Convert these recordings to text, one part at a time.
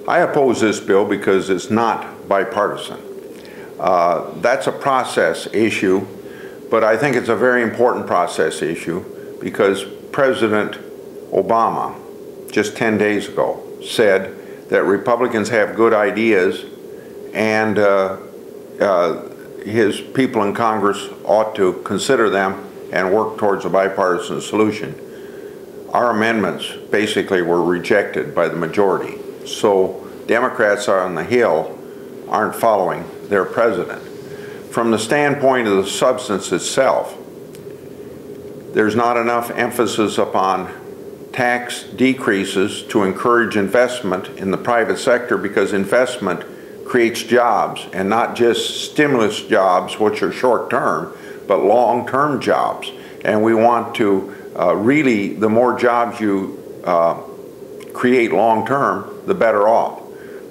I oppose this bill because it's not bipartisan. That's a process issue, but I think it's a very important process issue because President Obama, just 10 days ago, said that Republicans have good ideas and his people in Congress ought to consider them and work towards a bipartisan solution. Our amendments basically were rejected by the majority. So Democrats on the Hill aren't following their president. From the standpoint of the substance itself, there's not enough emphasis upon tax decreases to encourage investment in the private sector, because investment creates jobs, and not just stimulus jobs, which are short-term, but long-term jobs. And we want to really, the more jobs you create long-term, the better off.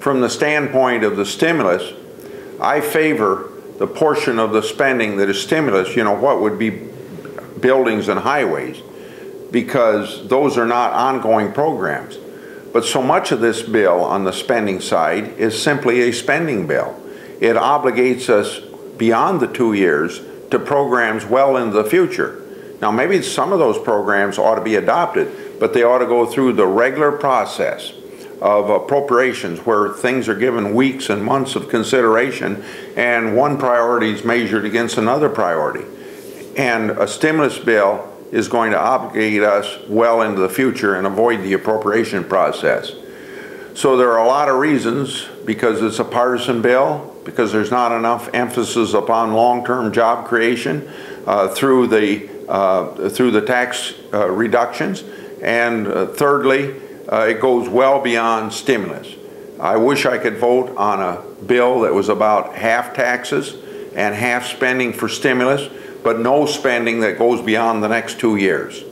From the standpoint of the stimulus, I favor the portion of the spending that is stimulus, what would be buildings and highways, because those are not ongoing programs. But so much of this bill on the spending side is simply a spending bill. It obligates us beyond the 2 years to programs well into the future. Now, maybe some of those programs ought to be adopted, but they ought to go through the regular process of appropriations where things are given weeks and months of consideration and one priority is measured against another priority. And a stimulus bill is going to obligate us well into the future and avoid the appropriation process. So there are a lot of reasons, because it's a partisan bill, because there's not enough emphasis upon long-term job creation through the tax reductions, and thirdly, it goes well beyond stimulus. I wish I could vote on a bill that was about half taxes and half spending for stimulus, but no spending that goes beyond the next 2 years.